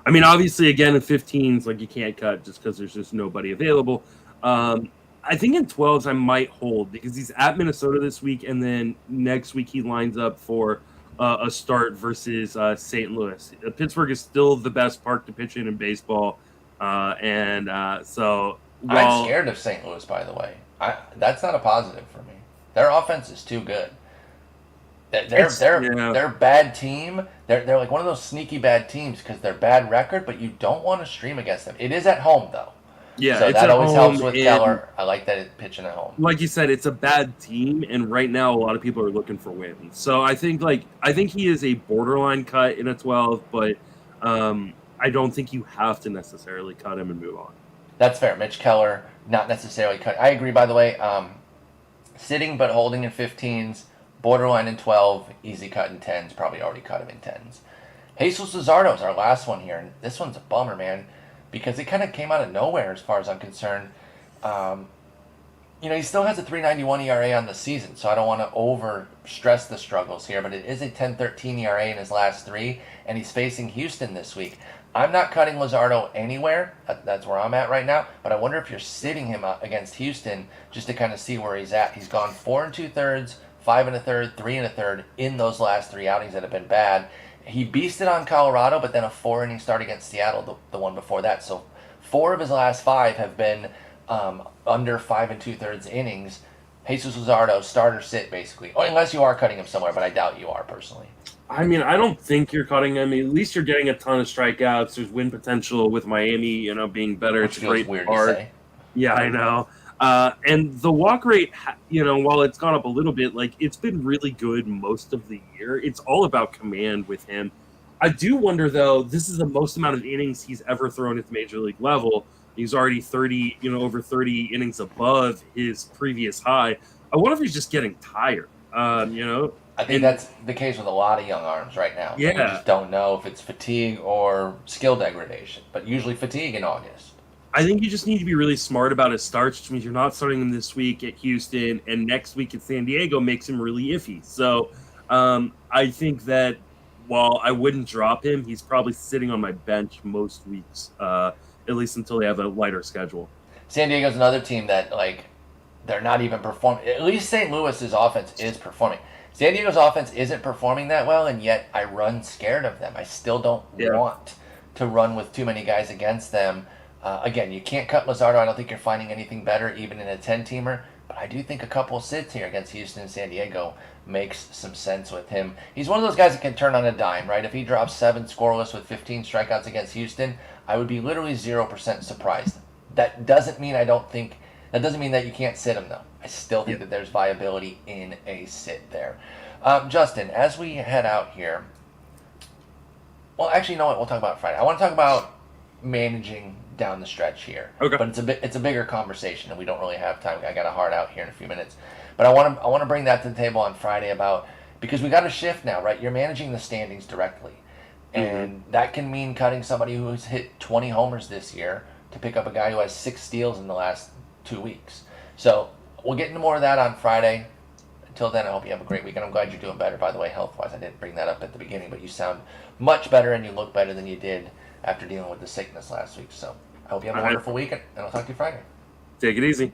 [SPEAKER 2] I mean, obviously, again, in 15s, like, you can't cut just because there's just nobody available. I think in 12s, I might hold because he's at Minnesota this week, and then next week he lines up for a start versus St. Louis. Pittsburgh is still the best park to pitch in baseball, so while
[SPEAKER 1] I'm scared of St. Louis, by the way. That's not a positive for me. Their offense is too good. They're a bad team. They're like one of those sneaky bad teams because they're bad record, but you don't want to stream against them. It is at home though.
[SPEAKER 2] Yeah,
[SPEAKER 1] so
[SPEAKER 2] it's
[SPEAKER 1] that
[SPEAKER 2] at
[SPEAKER 1] always
[SPEAKER 2] home,
[SPEAKER 1] helps with
[SPEAKER 2] and
[SPEAKER 1] Keller. I like that it's pitching at home.
[SPEAKER 2] like you said, it's a bad team, and right now a lot of people are looking for wins. So I think he is a borderline cut in a 12, but I don't think you have to necessarily cut him and move on.
[SPEAKER 1] That's fair. Mitch Keller, not necessarily cut. I agree, by the way. Sitting but holding in 15s, borderline in 12, easy cut in 10s, probably already cut him in 10s. Jesús Luzardo is our last one here, and this one's a bummer, man, because it kind of came out of nowhere as far as I'm concerned. He still has a 3.91 ERA on the season, so I don't want to over stress the struggles here, but it is a 10.13 ERA in his last 3, and he's facing Houston this week. I'm not cutting Luzardo anywhere. That's where I'm at right now. But I wonder if you're sitting him against Houston just to kind of see where he's at. He's gone 4 2/3, 5 1/3, 3 1/3 in those last 3 outings that have been bad. He beasted on Colorado, but then a 4-inning start against Seattle, the one before that. So 4 of his last 5 have been under 5 2/3 innings. Jesús Luzardo, start or sit, basically. Or unless you are cutting him somewhere, but I doubt you are personally.
[SPEAKER 2] I mean, I don't think you're cutting him. At least you're getting a ton of strikeouts. There's win potential with Miami, being better.
[SPEAKER 1] Which
[SPEAKER 2] it's
[SPEAKER 1] feels
[SPEAKER 2] great
[SPEAKER 1] weird
[SPEAKER 2] part.
[SPEAKER 1] to say.
[SPEAKER 2] Yeah, I know. And the walk rate, while it's gone up a little bit, it's been really good most of the year. It's all about command with him. I do wonder, though, this is the most amount of innings he's ever thrown at the major league level. He's already over 30 innings above his previous high. I wonder if he's just getting tired,
[SPEAKER 1] I think that's the case with a lot of young arms right now.
[SPEAKER 2] Yeah.
[SPEAKER 1] We just don't know if it's fatigue or skill degradation, but usually fatigue in August.
[SPEAKER 2] I think you just need to be really smart about his starts, which means you're not starting him this week at Houston, and next week at San Diego makes him really iffy. So I think that while I wouldn't drop him, he's probably sitting on my bench most weeks, at least until they have a lighter schedule.
[SPEAKER 1] San Diego's another team that, they're not even performing. At least St. Louis's offense is performing. San Diego's offense isn't performing that well, and yet I run scared of them. I still don't want to run with too many guys against them. Again, you can't cut Luzardo. I don't think you're finding anything better, even in a 10-teamer. But I do think a couple sits here against Houston and San Diego makes some sense with him. He's one of those guys that can turn on a dime, right? If he drops 7 scoreless with 15 strikeouts against Houston, I would be literally 0% surprised. That doesn't mean that you can't sit him, though. I still think that there's viability in a sit there. Justin, as we head out here, well, actually, you know what? We'll talk about it Friday. I want to talk about managing down the stretch here.
[SPEAKER 2] Okay.
[SPEAKER 1] But it's a bigger conversation, and we don't really have time. I got a hard out here in a few minutes. But I want to bring that to the table on Friday because we got a shift now, right? You're managing the standings directly. And that can mean cutting somebody who's hit 20 homers this year to pick up a guy who has 6 steals in the last 2 weeks. So we'll get into more of that on Friday. Until then, I hope you have a great weekend. I'm glad you're doing better, by the way, health-wise. I didn't bring that up at the beginning, but you sound much better and you look better than you did after dealing with the sickness last week. So I hope you have a wonderful weekend, and I'll talk to you Friday.
[SPEAKER 2] Take it easy.